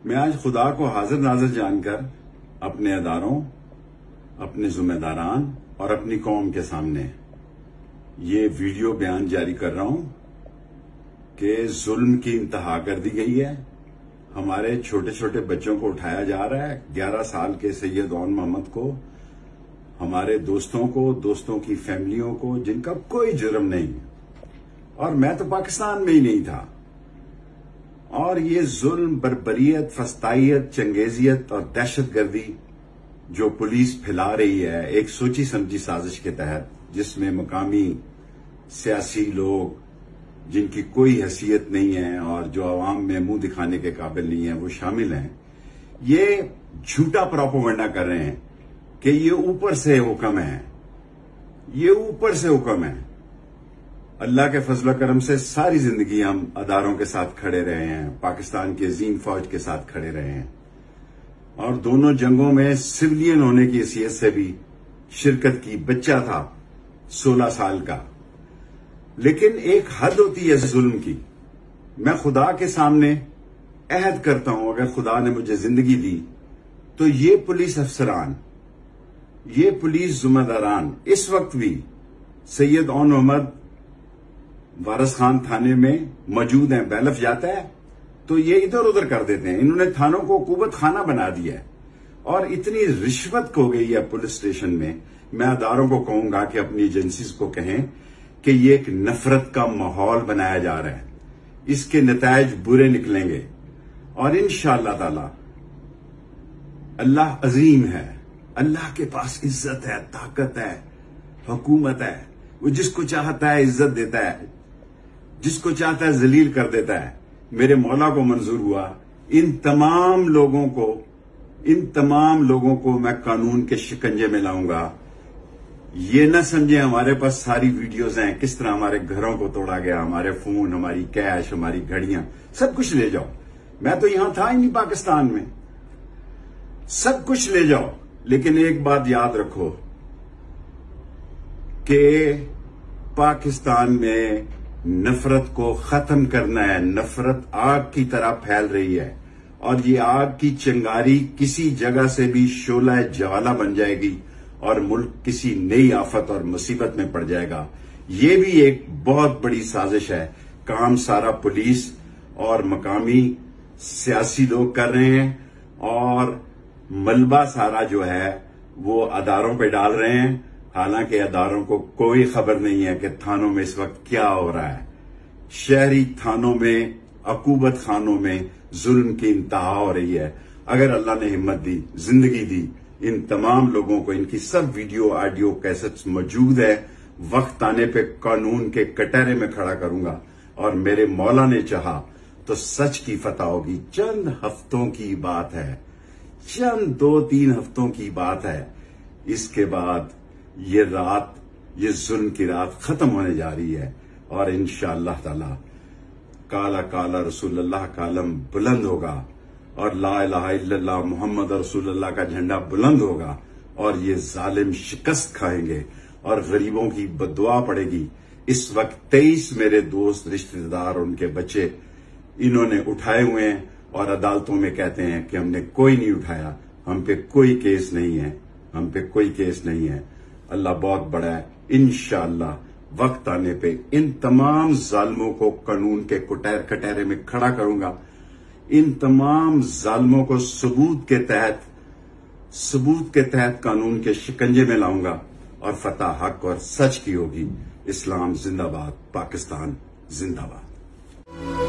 میں آج خدا کو حاضر ناظر جان کر اپنے اداروں، اپنے ذمہ داران اور اپنی قوم کے سامنے یہ ویڈیو بیان جاری کر رہا ہوں کہ ظلم کی انتہا کر دی گئی ہے. ہمارے چھوٹے چھوٹے بچوں کو اٹھایا جا رہا ہے. 11 سال کے سید اون محمد کو، ہمارے دوستوں کو، دوستوں کی فیملیوں کو جن کا کوئی جرم نہیں، اور میں تو پاکستان میں ہی نہیں تھا. اور یہ ظلم، بربریت، فسطائیت، چنگیزیت اور دہشت گردی جو پولیس پھیلا رہی ہے ایک سوچی سمجھی سازش کے تحت، جس میں مقامی سیاسی لوگ جن کی کوئی حیثیت نہیں ہے اور جو عوام میں منہ دکھانے کے قابل نہیں ہیں وہ شامل ہیں، یہ جھوٹا پروپیگنڈا کر رہے ہیں کہ یہ اوپر سے حکم ہے، یہ اوپر سے حکم ہے. اللہ کے فضل و کرم سے ساری زندگی ہم اداروں کے ساتھ کھڑے رہے ہیں، پاکستان کی عظیم فوج کے ساتھ کھڑے رہے ہیں، اور دونوں جنگوں میں سولین ہونے کی حیثیت سے بھی شرکت کی. بچہ تھا 16 سال کا. لیکن ایک حد ہوتی ہے ظلم کی. میں خدا کے سامنے عہد کرتا ہوں، اگر خدا نے مجھے زندگی دی تو یہ پولیس افسران، یہ پولیس ذمہ داران اس وقت بھی سید اون محمد وارث خان تھانے میں موجود ہیں. بیلف جاتا ہے تو یہ ادھر ادھر کر دیتے ہیں. انہوں نے تھانوں کو حکومت خانہ بنا دیا ہے، اور اتنی رشوت ہو گئی ہے پولیس اسٹیشن میں. میں اداروں کو کہوں گا کہ اپنی ایجنسیز کو کہیں کہ یہ ایک نفرت کا ماحول بنایا جا رہا ہے. اس کے نتائج برے نکلیں گے، اور انشاءاللہ تعالی اللہ عظیم ہے. اللہ کے پاس عزت ہے، طاقت ہے، حکومت ہے. وہ جس کو چاہتا ہے عزت دیتا ہے، جس کو چاہتا ہے ذلیل کر دیتا ہے. میرے مولا کو منظور ہوا ان تمام لوگوں کو میں قانون کے شکنجے میں لاؤں گا. یہ نہ سمجھیں ہمارے پاس ساری ویڈیوز ہیں کس طرح ہمارے گھروں کو توڑا گیا، ہمارے فون، ہماری کیش، ہماری گھڑیاں، سب کچھ لے جاؤ. میں تو یہاں تھا ہی نہیں پاکستان میں. سب کچھ لے جاؤ، لیکن ایک بات یاد رکھو کہ پاکستان میں نفرت کو ختم کرنا ہے. نفرت آگ کی طرح پھیل رہی ہے، اور یہ آگ کی چنگاری کسی جگہ سے بھی شعلہ جوالا بن جائے گی اور ملک کسی نئی آفت اور مصیبت میں پڑ جائے گا. یہ بھی ایک بہت بڑی سازش ہے. کام سارا پولیس اور مقامی سیاسی لوگ کر رہے ہیں، اور ملبہ سارا جو ہے وہ اداروں پہ ڈال رہے ہیں. حالانکہ اداروں کو کوئی خبر نہیں ہے کہ تھانوں میں اس وقت کیا ہو رہا ہے. شہری تھانوں میں، عقوبت خانوں میں ظلم کی انتہا ہو رہی ہے. اگر اللہ نے ہمت دی، زندگی دی، ان تمام لوگوں کو، ان کی سب ویڈیو آڈیو کیسٹس موجود ہے، وقت آنے پہ قانون کے کٹہرے میں کھڑا کروں گا. اور میرے مولا نے چاہا تو سچ کی فتح ہوگی. چند ہفتوں کی بات ہے، چند 2-3 ہفتوں کی بات ہے. اس کے بعد یہ رات، یہ ظلم کی رات ختم ہونے جا رہی ہے، اور انشاءاللہ تعالی کالا کالا رسول اللہ کا علم بلند ہوگا، اور لا الہ الا اللہ محمد رسول اللہ کا جھنڈا بلند ہوگا، اور یہ ظالم شکست کھائیں گے، اور غریبوں کی بددعا پڑے گی. اس وقت 23 میرے دوست، رشتہ دار، ان کے بچے انہوں نے اٹھائے ہوئے ہیں، اور عدالتوں میں کہتے ہیں کہ ہم نے کوئی نہیں اٹھایا، ہم پہ کوئی کیس نہیں ہے، ہم پہ کوئی کیس نہیں ہے. اللہ بہت بڑا ہے. انشاءاللہ وقت آنے پہ ان تمام ظالموں کو قانون کے کٹہرے میں کھڑا کروں گا. ان تمام ظالموں کو ثبوت کے تحت قانون کے شکنجے میں لاؤں گا، اور فتح حق اور سچ کی ہوگی. اسلام زندہ باد، پاکستان زندہ باد.